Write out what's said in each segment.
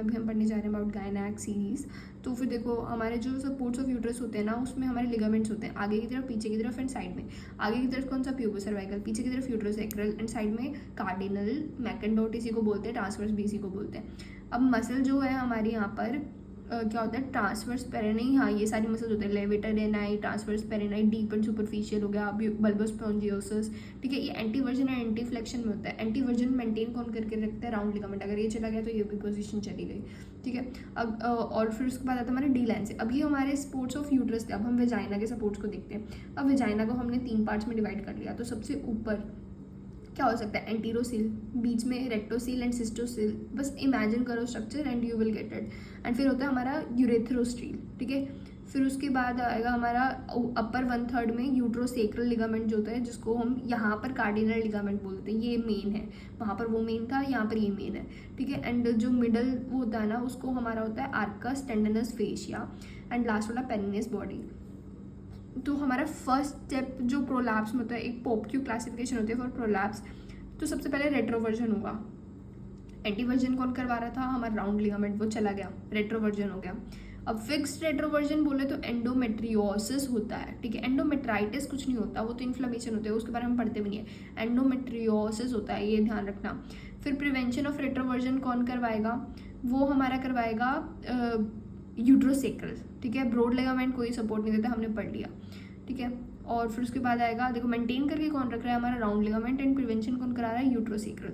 अभी हम पढ़ने जा रहे हैं अबाउट गायनेक सीरीज़। तो फिर देखो हमारे जो सपोर्ट्स ऑफ यूट्रस होते हैं ना, उसमें हमारे लिगामेंट्स होते हैं आगे की तरफ, पीछे की तरफ एंड साइड में। आगे की तरफ कौन सा, प्यूबो सर्वाइकल, पीछे की तरफ यूट्रोसैक्रल एंड साइड में कार्डिनल, मैकेंडोट इसी को बोलते हैं, ट्रांसवर्स भी इसी को बोलते हैं। अब मसल जो है हमारे यहाँ पर क्या होता है, ट्रांसवर्स पेरेनाई, हाँ ये सारी मसल्स होते हैं, levator ani, transverse perinei, deep and superficial हो गया, बल्बस स्पॉन्जियोसिस, ठीक है। ये एंटी वर्जन और एंटी फ्लेक्शन में होता है। एंटी वर्जन मेंटेन कौन करके रखता है, राउंड लिगामेंट, अगर ये चला गया तो ये भी पोजीशन चली गई, ठीक है। अब और फिर उसके बाद आता है हमारे डी लाइन से। अब ये हमारे स्पोर्ट्स ऑफ यूट्रस थे, अब हम वेजाइना के सपोर्ट्स को देखते हैं। अब वेजाइना को हमने 3 पार्ट्स में डिवाइड कर लिया। तो सबसे ऊपर क्या हो सकता है, एंटीरोसील, बीच में रेक्टोसील एंड सिस्टोसील, बस इमेजिन करो structure and you will get it. And फिर होता है हमारा यूरेथ्रोस्टील, ठीक है। फिर उसके बाद आएगा हमारा अपर 1/3 में यूट्रोसेक्रल लिगामेंट जो होता है, जिसको हम यहाँ पर कार्डिनल लिगामेंट बोलते हैं, ये मेन है, वहाँ पर वो मेन था, यहाँ पर ये मेन है, ठीक है। एंड जो मिडल होता है ना, उसको हमारा होता है आर्कस टेंडनस फेशिया, एंड लास्ट वाला पेरिनियस बॉडी। तो हमारा फर्स्ट स्टेप जो प्रोलैप्स में होता है, एक पोपक्यू क्लासिफिकेशन होती है फॉर प्रोलैप्स। तो सबसे पहले रेट्रोवर्जन होगा। एंटीवर्जन कौन करवा रहा था, हमारा राउंड लिगामेंट, वो चला गया, रेट्रोवर्जन हो गया। अब फिक्स्ड रेट्रोवर्जन बोले तो एंडोमेट्रियोसिस होता है, ठीक है। एंडोमेट्राइटिस कुछ नहीं होता, वो तो इन्फ्लेमेशन होता है, उसके बारे में पढ़ते भी नहीं है। एंडोमेट्रियोसिस होता है, ये ध्यान रखना। फिर प्रिवेंशन ऑफ रेट्रोवर्जन कौन करवाएगा, वो हमारा करवाएगा यूट्रोसेक्रल, ठीक है। ब्रॉड लिगामेंट कोई सपोर्ट नहीं देता, हमने पढ़ लिया, ठीक है। और फिर उसके बाद आएगा, देखो मेंटेन करके कौन रख रहा है, हमारा राउंड लिगामेंट, एंड प्रिवेंशन कौन करा रहा है, यूट्रोसेक्रल।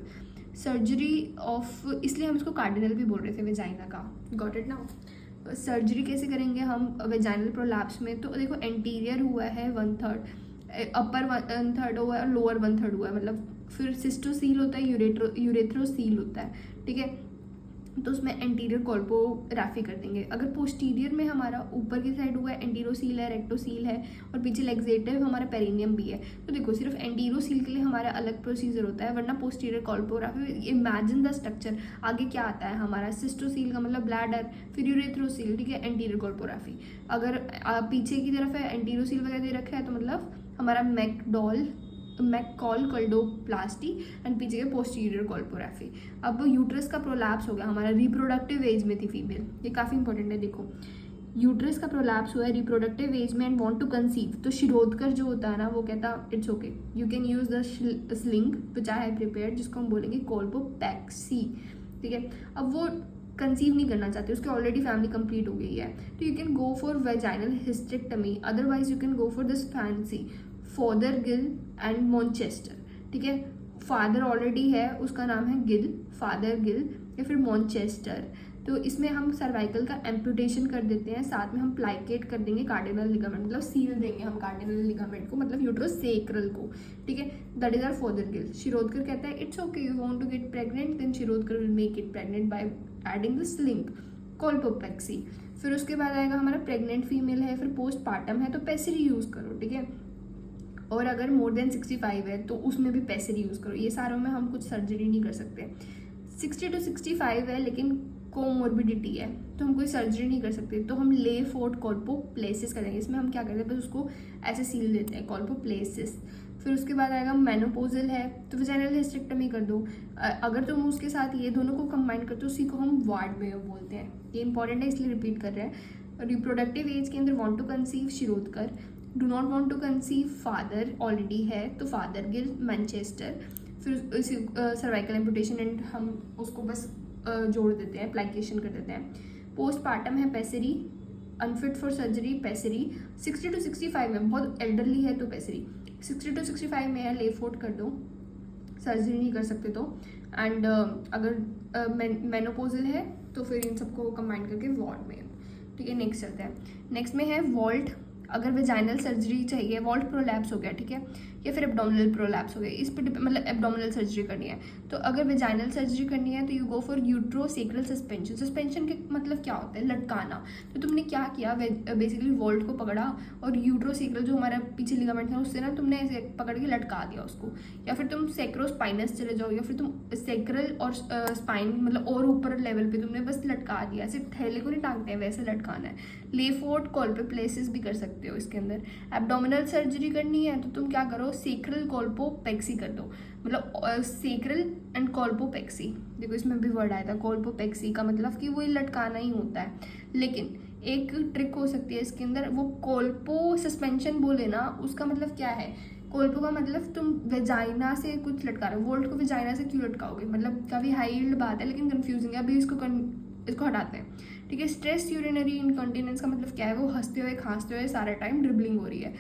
सर्जरी ऑफ, इसलिए हम इसको कार्डिनल भी बोल रहे थे वेजाइना का, गॉट इट नाउ। सर्जरी कैसे करेंगे हम वेजाइनल प्रोलैप्स में, तो देखो एंटीरियर हुआ है 1/3, अपर 1/3 हुआ है और लोअर 1/3 हुआ है, मतलब फिर सिस्टोसील होता है, यूरेथ्रोसील होता है, ठीक है। तो उसमें एंटीरियर कॉल्पोग्राफी कर देंगे। अगर पोस्टीरियर में हमारा ऊपर की साइड हुआ है, एंटीरोसील है, रेक्टोसील है, और पीछे लेग्जेटिव हमारा पेरिनियम भी है, तो देखो सिर्फ एंटीरोसील के लिए हमारा अलग प्रोसीजर होता है, वरना पोस्टीरियर कॉल्पोग्राफी, इमेजिन द स्ट्रक्चर। आगे क्या आता है हमारा, सिस्टोसील का मतलब ब्लैडर, फिर यूरेथ्रोसील, ठीक है, एंटीरियर कॉल्पोग्राफी। अगर पीछे की तरफ है, एंटीरोसील वगैरह दे रखा है, तो मतलब हमारा मैककॉल-कोल्डोप्लास्टी, एंड पीछे के पोस्टीरियर कॉल्पोग्राफी। अब यूट्रस का प्रोलैप्स हो गया, हमारा रिप्रोडक्टिव एज में थी फीमेल, ये काफ़ी इंपॉर्टेंट है। देखो यूट्रस का प्रोलैप्स हुआ है रिप्रोडक्टिव एज में एंड वांट टू कंसीव, तो शिरोधकर जो होता है ना, वो कहता it's okay, you can use the sling which I have prepared, जिसको हम बोलेंगे कोल्पोपेक्सी, ठीक है। अब वो कंसीव नहीं करना चाहते, उसकी ऑलरेडी फैमिली कंप्लीट हो गई है, तो you can go for vaginal hysterectomy, otherwise you can go for this fancy Fothergill and Manchester, ठीक है। फादर ऑलरेडी है, उसका नाम है गिल, फादरगिल या फिर मॉन्चेस्टर। तो इसमें हम सर्वाइकल का एम्पुटेशन कर देते हैं, साथ में हम प्लाइकेट कर देंगे कार्डिनल लिगामेंट, मतलब सील देंगे हम कार्डिनल लिगामेंट को, मतलब यूट्रोसेक्रल को, ठीक है। That is our Fothergill. Shirodkar कहता है it's okay, you want to get pregnant, then Shirodkar will make it pregnant by adding the sling, colpopexy. फिर उसके बाद आएगा हमारा प्रेग्नेंट फीमेल है, फिर पोस्टपार्टम है, तो पेसिरी यूज करो, ठीक है। और अगर मोर देन 65 है तो उसमें भी पेसिरी यूज़ करो। ये सारों में हम कुछ सर्जरी नहीं कर सकते। 60 to 65 है लेकिन कोमोर्बिडिटी है, तो हम कोई सर्जरी नहीं कर सकते, तो हम ले फोर्ट कॉल्पोप्लेसिस करेंगे। इसमें हम क्या करते हैं, बस उसको ऐसे सील देते हैं, कॉल्पोप्लेसिस। फिर उसके बाद आएगा मेनोपोजल है, तो वेजाइनल हिस्टेक्टमी कर दो। अगर तुम उसके साथ ये दोनों को कंबाइन करते हो, उसी को हम वार्डवेयर बोलते हैं। ये इंपॉर्टेंट है इसलिए रिपीट कर रहे हैं। रिप्रोडक्टिव एज के अंदर want to conceive Shirodkar, do not want to conceive father already है, तो फादरगिल, मैनचेस्टर। फिर सर्वाइकल एम्पुटेशन एंड हम उसको बस जोड़ देते हैं, प्लाइकेशन कर देते हैं। पोस्टपार्टम है पेसिरी, अनफिट फॉर सर्जरी पेसिरी। 60 to 65 में, बहुत एल्डरली है तो पेसिरी। 60 to 65 में है, लेफोर्ट कर दो, सर्जरी नहीं कर सकते तो। एंड अगर मेनोपोजल है तो फिर इन सबको कंबाइन करके वार्ड में, ठीक है। नेक्स्ट चलते हैं, नेक्स्ट में है वॉल्ट। अगर वेजाइनल सर्जरी चाहिए, वॉल्ट प्रोलैप्स हो गया, ठीक है, या फिर एब्डोमिनल प्रोलैप्स हो गया, इस पर मतलब एब्डोमिनल सर्जरी करनी है। तो अगर वेजाइनल सर्जरी करनी है तो you go for uterosacral suspension. Suspension के मतलब क्या होता है, लटकाना। तो तुमने क्या किया, बेसिकली वॉल्ट को पकड़ा और यूट्रोसेक्रल जो हमारा पीछे लिगामेंट है उससे ना तुमने ऐसे पकड़ के लटका दिया उसको। या फिर तुम सेक्रोस्पाइनस चले जाओ, या फिर तुम सेक्रल और स्पाइन मतलब और ऊपर लेवल पे तुमने बस लटका दिया, ऐसे थैले को नहीं टांगते हैं वैसे लटकाना है। लेफोर्ट कॉल्पोप्लेसिस भी कर सकते हो इसके अंदर। एब्डोमिनल सर्जरी करनी है तो तुम क्या करो, लो सेक्रल कोल्पोपेक्सी कर दो, मतलब सेक्रल एंड कोल्पोपेक्सी, देखो इसमें भी वर्ड आया था कोल्पोपेक्सी का मतलब कि वो लटकाना ही होता है। लेकिन एक ट्रिक हो सकती है इसके अंदर, वो कोल्पो सस्पेंशन बोले ना, उसका मतलब क्या है, कोल्पो का मतलब तुम वेजाइना से कुछ लटका रहे हो, वोल्ट को वेजाइना से क्यों लटकाओगे, मतलब काफ़ी हाई यील्ड बात है लेकिन कंफ्यूजिंग है, अभी इसको हटाते हैं, ठीक है। स्ट्रेस यूरिनरी इनकॉन्टिनेंस का मतलब क्या है, वो हंसते हुए खांसते हुए सारा टाइम ड्रिबलिंग हो रही है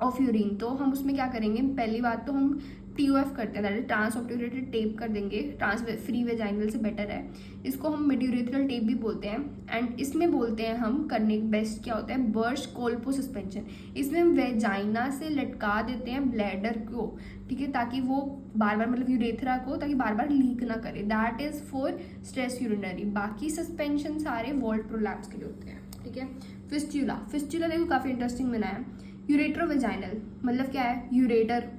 ऑफ यूरिन। तो हम उसमें क्या करेंगे, पहली बात तो हम TOF करते हैं, दैट इज ट्रांस ऑब्ट्यूरेटेड टेप कर देंगे, ट्रांस फ्री वेजाइनल से बेटर है, इसको हम मिडयूरेथ्रल टेप भी बोलते हैं। एंड इसमें बोलते हैं हम करने बेस्ट क्या होता है, बर्श कोल्पो सस्पेंशन, इसमें हम वेजाइना से लटका देते हैं ब्लैडर को, ठीक है, ताकि वो बार बार मतलब यूरेथ्रा को ताकि बार बार लीक ना करे, that is for stress urinary. बाकी सस्पेंशन सारे वॉल्ट प्रोलैप्स के लिए होते हैं, ठीक है। फिस्टुला, फिस्टुला देखो काफ़ी इंटरेस्टिंग बना है। यूरेट्रोवेजाइनल मतलब क्या है, यूरेटर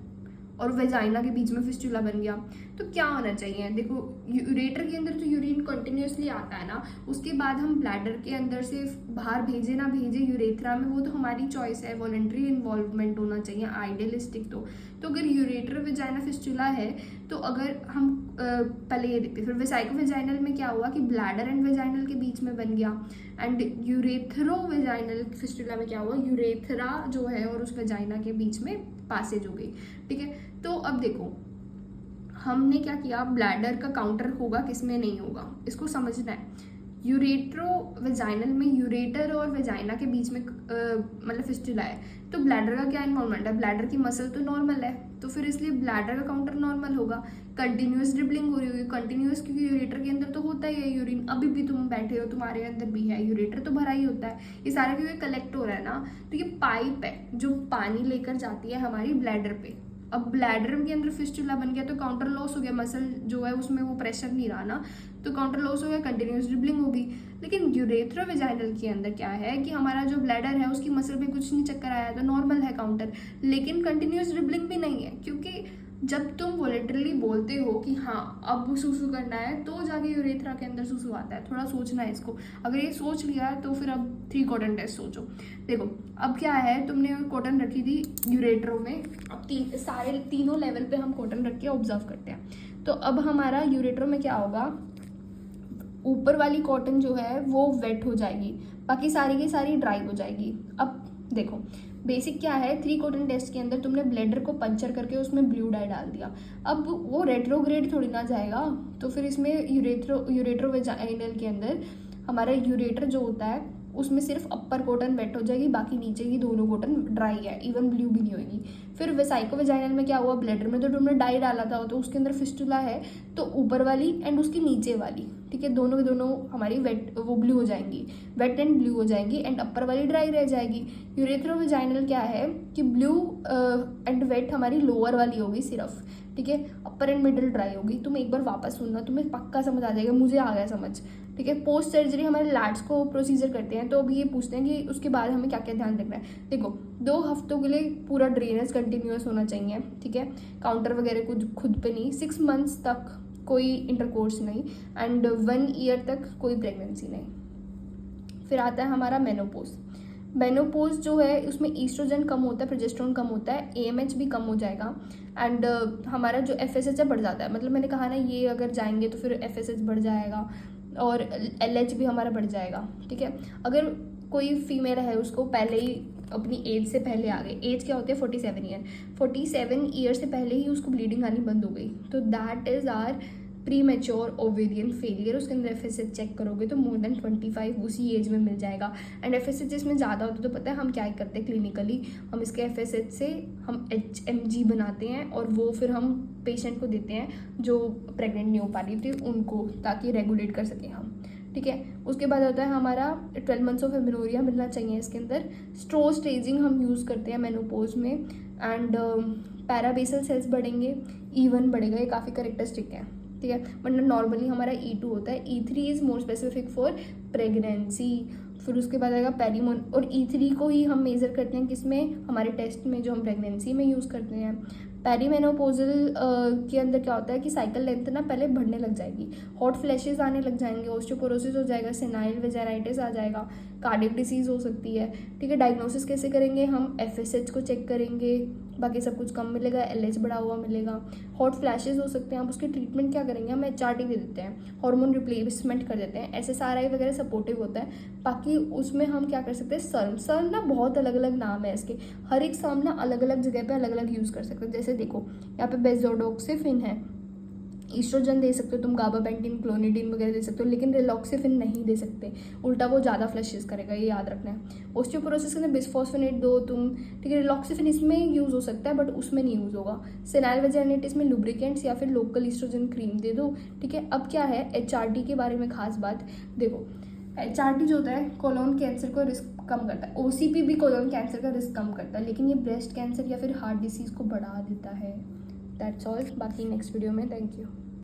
और वेजाइना के बीच में फिस्टुला बन गया, तो क्या होना चाहिए, देखो यूरेटर के अंदर तो यूरिन कंटिन्यूसली आता है ना, उसके बाद हम ब्लैडर के अंदर से बाहर भेजे ना भेजे यूरेथ्रा में, वो तो हमारी चॉइस है, वॉलंटरी इन्वॉल्वमेंट होना चाहिए आइडियलिस्टिक। तो अगर यूरेटर वेजाइना फिस्टुला है तो अगर हम पहले ये देखते, फिर वेसाइको वेजाइनल में क्या हुआ कि ब्लैडर एंड वेजाइनल के बीच में बन गया, एंड यूरेथ्रो वेजाइनल फिस्टुला में क्या हुआ, यूरेथ्रा जो है और उस वेजाइना के बीच में पासेज हो गई, ठीक है। तो अब देखो हमने क्या किया, ब्लैडर का काउंटर होगा किसमें नहीं होगा, इसको समझना है। यूरेट्रो वेजाइनल में यूरेटर और वेजाइना के बीच में मतलब फिस्टुला है, तो ब्लैडर का क्या इन्वॉल्वमेंट है, ब्लैडर की मसल तो नॉर्मल है, तो फिर इसलिए ब्लैडर का काउंटर नॉर्मल होगा, कंटिन्यूस ड्रिबलिंग हो रही होगी, कंटिन्यूस क्योंकि यूरेटर के अंदर तो होता ही है यूरिन, अभी भी तुम बैठे हो तुम्हारे अंदर भी है, यूरेटर तो भरा ही होता है, ये सारा क्योंकि कलेक्ट हो रहा है ना, तो ये पाइप है जो पानी लेकर जाती है हमारी ब्लैडर पे। अब ब्लैडर के अंदर फिस्टुला बन गया तो काउंटर लॉस हो गया, मसल जो है उसमें वो प्रेशर नहीं रहा ना, तो काउंटर लॉस हो गया, कंटिन्यूस ड्रिबलिंग होगी। लेकिन यूरेथ्रोवेजाइनल के अंदर क्या है कि हमारा जो ब्लैडर है उसकी मसल में कुछ नहीं चक्कर आया तो नॉर्मल है काउंटर, लेकिन कंटिन्यूस ड्रिबलिंग भी नहीं है, क्योंकि जब तुम वॉलेटरली बोलते हो कि हाँ अब सूसू करना है तो जाके यूरेथ्रा के अंदर सूसू आता है, थोड़ा सोचना है इसको, अगर ये सोच लिया तो फिर अब 3 कॉटन टेस्ट सोचो। देखो अब क्या है, तुमने कॉटन रखी थी यूरेट्रो में, अब सारे तीनों लेवल पे हम कॉटन रख के ऑब्जर्व करते हैं, तो अब हमारा यूरेट्रो में क्या होगा, ऊपर वाली कॉटन जो है वो वेट हो जाएगी, बाकी सारी की सारी ड्राई हो जाएगी। अब देखो बेसिक क्या है, 3 कॉटन टेस्ट के अंदर तुमने ब्लेडर को पंचर करके उसमें ब्लू डाई डाल दिया, अब वो रेट्रोग्रेड थोड़ी ना जाएगा, तो फिर इसमें यूरेट्रोवेजाइनल के अंदर हमारा यूरेटर जो होता है उसमें सिर्फ अपर कॉटन वेट हो जाएगी, बाकी नीचे की दोनों कॉटन ड्राई है, इवन ब्लू भी नहीं होगी। फिर वेसाइको वेजाइनल में क्या हुआ, ब्लेडर में तो तुमने डाई डाला था तो उसके अंदर फिस्टुला है, तो ऊपर वाली एंड उसकी नीचे वाली, ठीक है, दोनों के दोनों हमारी वेट वो ब्लू हो जाएंगी, वेट एंड ब्लू हो जाएंगी, एंड अपर वाली ड्राई रह जाएगी। यूरेथ्रोवेजाइनल क्या है कि ब्लू एंड वेट हमारी लोअर वाली होगी सिर्फ, ठीक है, अपर एंड मिडिल ड्राई होगी। तुम एक बार वापस सुनना, तुम्हें पक्का समझ आ जाएगा, मुझे आ गया समझ, ठीक है। पोस्ट सर्जरी हमारे लैट्स को प्रोसीजर करते हैं, तो अभी ये पूछते हैं कि उसके बाद हमें क्या क्या ध्यान रखना है। देखो 2 हफ्तों के लिए पूरा ड्रेनेज कंटिन्यूस होना चाहिए, ठीक है, काउंटर वगैरह कुछ खुद पे नहीं, 6 मंथ्स तक कोई इंटरकोर्स नहीं, एंड 1 ईयर तक कोई प्रेगनेंसी नहीं। फिर आता है हमारा मेनोपोज। मेनोपोज जो है उसमें ईस्ट्रोजन कम होता है, प्रोजेस्टेरोन कम होता है, AMH भी कम हो जाएगा, एंड हमारा जो FSH है बढ़ जाता है, मतलब मैंने कहा ना ये अगर जाएंगे तो फिर FSH बढ़ जाएगा और LH भी हमारा बढ़ जाएगा, ठीक है। अगर कोई फीमेल है उसको पहले ही अपनी एज से पहले आ गई, एज क्या होती है 47 ईयर, 47 ईयर से पहले ही उसको ब्लीडिंग आनी बंद हो गई, तो that is are premature ovarian failure. उसके अंदर FSH चेक करोगे तो मोर देन 25 उसी एज में मिल जाएगा, एंड FSH इसमें ज़्यादा होता है तो पता है हम क्या करते हैं क्लिनिकली, हम इसके FSH से हम HMG बनाते हैं और वो फिर हम पेशेंट को देते हैं जो प्रेग्नेंट नहीं हो पा रही थी उनको, ताकि रेगुलेट कर सकें हम, ठीक है। उसके बाद होता है हमारा 12 मंथ्स ऑफ एमेनोरिया मिलना चाहिए इसके अंदर। स्ट्रो स्टेजिंग हम यूज़ करते हैं मेनोपोज में, एंड पैराबेसल सेल्स बढ़ेंगे, E1 बढ़ेगा, ये काफ़ी करेक्टरिस्टिक है, ठीक है। मतलब नॉर्मली हमारा E2 होता है, E3 is more specific for pregnancy. फिर उसके बाद आएगा पेरीमोन, और E3 को ही हम मेज़र करते हैं किसमें, हमारे टेस्ट में जो हम प्रेगनेंसी में यूज़ करते हैं। पेरीमेनोपोजल के अंदर क्या होता है कि साइकिल लेंथ ना पहले बढ़ने लग जाएगी, हॉट फ्लैशेस आने लग जाएंगे, ऑस्टियोपोरोसिस हो जाएगा, सेनाइल वेजाइनाइटिस आ जाएगा, कार्डियक डिसीज़ हो सकती है, ठीक है। डायग्नोसिस कैसे करेंगे हम, FSH को चेक करेंगे, बाकी सब कुछ कम मिलेगा, LH बढ़ा हुआ मिलेगा। हॉट फ्लैशेज हो सकते हैं, आप उसकी ट्रीटमेंट क्या करेंगे, हम HRT दे देते हैं, हार्मोन रिप्लेसमेंट कर देते हैं, SSRI वगैरह सपोर्टिव होता है। बाकी उसमें हम क्या कर सकते हैं, सर्म ना बहुत अलग अलग नाम है इसके, हर एक सर्म ना अलग अलग जगह पे अलग अलग यूज़ कर सकते हैं। जैसे देखो यहाँ पे बेजोडोक्सिफिन है, ईस्ट्रोजन दे सकते हो तुम, गाबापेंटिन, क्लोनिडिन वगैरह दे सकते हो, लेकिन रिलॉक्सिफिन नहीं दे सकते, उल्टा वो ज़्यादा फ्लशेस करेगा, ये याद रखना है। ओस्टियोपोरोसिस के अंदर बिस्फॉस्फोनेट दो तुम, ठीक है, रिलॉक्सिफिन इसमें यूज़ हो सकता है बट उसमें नहीं यूज़ होगा। सेनाइल वेजाइनिटिस में लुब्रिकेंट्स या फिर लोकल ईस्ट्रोजन क्रीम दे दो, ठीक है। अब क्या है HRT के बारे में खास बात देखो, HRT जो होता है कोलोन कैंसर को रिस्क कम करता है, OCP भी कोलोन कैंसर का रिस्क कम करता है, लेकिन ये ब्रेस्ट कैंसर या फिर हार्ट डिसीज़ को बढ़ा देता है। दैट्स ऑल, बाकी नेक्स्ट वीडियो में। Thank you.